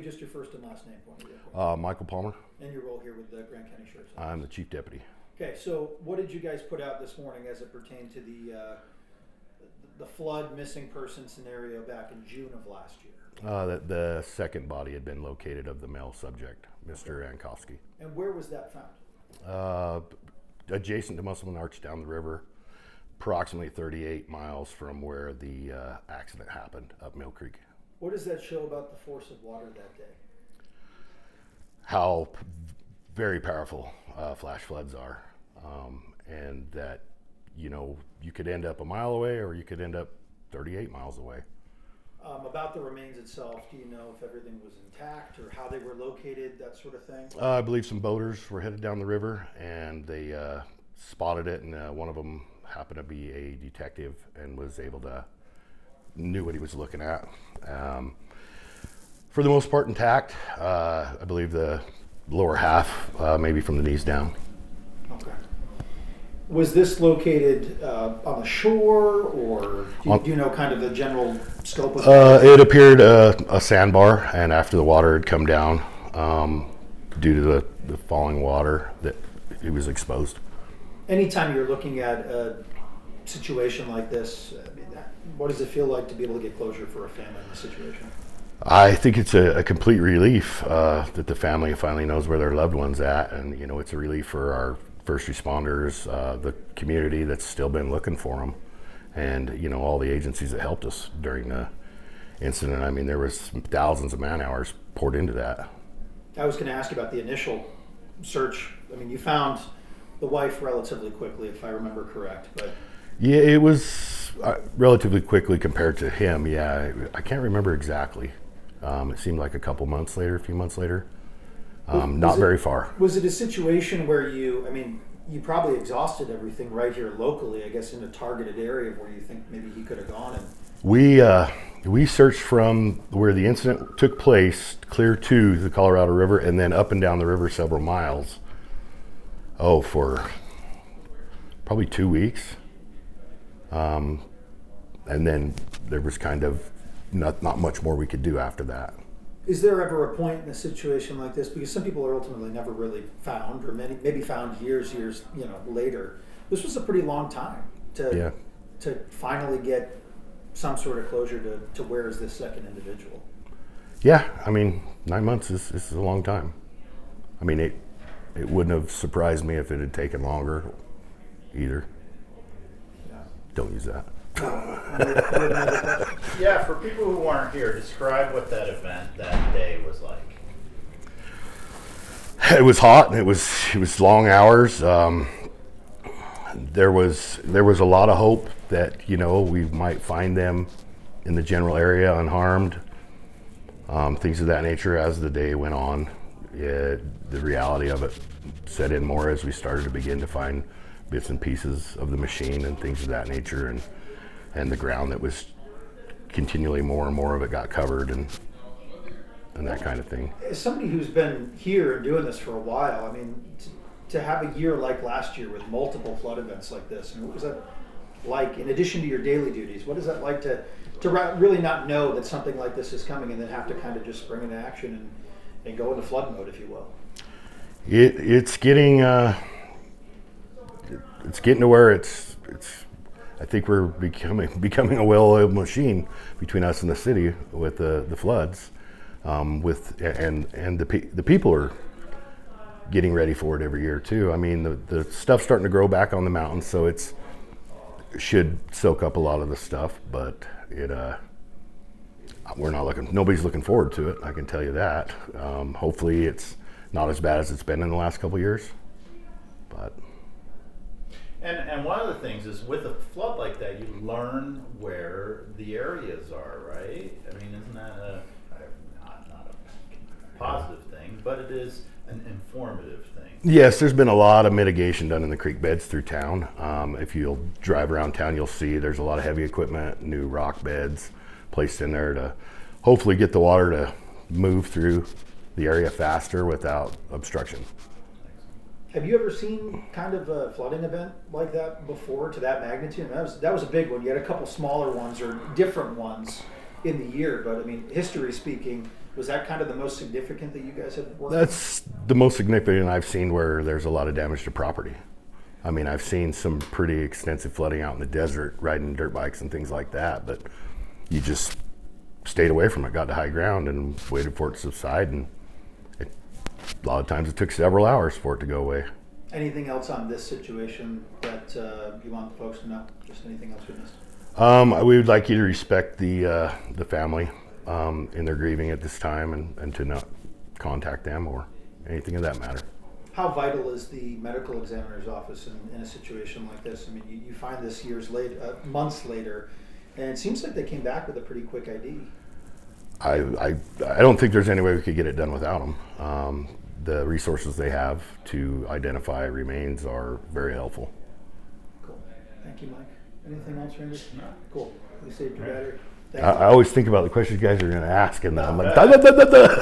Just your first and last name for me. Michael Palmer. And your role here with the Grant County Sheriff's Office. I'm the Chief Deputy. Okay, so what did you guys put out this morning as it pertained to the flood missing person scenario back in June of last year? That the second body had been located of the male subject, Mr. Ankowski. And where was that found? Adjacent to Musselman Arch down the river, approximately 38 miles from where the accident happened up Mill Creek. What does that show about the force of water that day? How very powerful flash floods are, and that, you know, you could end up a mile away or you could end up 38 miles away. About the remains itself, do you know if everything was intact or how they were located, that sort of thing? I believe some boaters were headed down the river and they spotted it, and one of them happened to be a detective and was able to knew what he was looking at. For the most part intact. I believe the lower half, maybe from the knees down. Okay. Was this located on the shore, or do you know kind of the general scope of it? It appeared a sandbar, and after the water had come down, due to the falling water, that it was exposed. Anytime you're looking at a situation like this, what does it feel like to be able to get closure for a family in this situation? I think it's a complete relief that the family finally knows where their loved one's at, and you know, it's a relief for our first responders, the community that's still been looking for them, and you know, all the agencies that helped us during the incident. I mean, there was thousands of man hours poured into that. I was going to ask you about the initial search. I mean, you found the wife relatively quickly, if I remember correct, but yeah, it was relatively quickly compared to him. Yeah, I can't remember exactly. It seemed like a couple months later, a few months later. Not very far. Was it a situation where you probably exhausted everything right here locally, I guess, in a targeted area where you think maybe he could have gone? And we searched from where the incident took place clear to the Colorado River and then up and down the river several miles. Oh, for probably 2 weeks. And then there was kind of not much more we could do after that. Is there ever a point in a situation like this, because some people are ultimately never really found, or maybe found years later? This was a pretty long time to finally get some sort of closure to where is this second individual? Yeah, I mean, 9 months is a long time. I mean, it wouldn't have surprised me if it had taken longer either. Yeah. Don't use that. Yeah, for people who weren't here, describe what that event that day was like. It was hot, and it was long hours. There was a lot of hope that, you know, we might find them in the general area unharmed, things of that nature. As the day went on, the reality of it set in more as we started to begin to find bits and pieces of the machine and things of that nature, and the ground that was continually more and more of it got covered and that kind of thing. As somebody who's been here and doing this for a while, I mean, to have a year like last year with multiple flood events like this, and what was that like in addition to your daily duties? What is that like to really not know that something like this is coming and then have to kind of just spring into action and go into flood mode, if you will? It's getting to where it's I think we're becoming a well-oiled machine between us and the city with the floods, and the people are getting ready for it every year too. I mean, the stuff's starting to grow back on the mountain, so it should soak up a lot of the stuff, but nobody's looking forward to it, I can tell you that. Hopefully it's not as bad as it's been in the last couple of years, but. And one of the things is with a flood like that, you learn where the areas are, right? I mean, isn't that not a positive thing, but it is an informative thing? Yes, there's been a lot of mitigation done in the creek beds through town. If you'll drive around town, you'll see there's a lot of heavy equipment, new rock beds placed in there to hopefully get the water to move through the area faster without obstruction. Have you ever seen kind of a flooding event like that before to that magnitude? I mean, that was a big one. You had a couple smaller ones or different ones in the year, but I mean, history speaking, Was that kind of the most significant that you guys had worked on? That's the most significant I've seen where there's a lot of damage to property. I mean, I've seen some pretty extensive flooding out in the desert, riding dirt bikes and things like that, but you just stayed away from it, got to high ground and waited for it to subside, and a lot of times it took several hours for it to go away. Anything else on this situation that you want the folks to know? Just anything else we missed? We would like you to respect the family in their grieving at this time, and to not contact them or anything of that matter. How vital is the medical examiner's office in a situation like this? I mean, you find this months later, and it seems like they came back with a pretty quick ID. I don't think there's any way we could get it done without them. The resources they have to identify remains are very helpful. Cool. Thank you, Mike. Anything else, Randy? No. Cool. We saved your battery. I always think about the questions you guys are going to ask, and I'm like, da, da, da, da, da.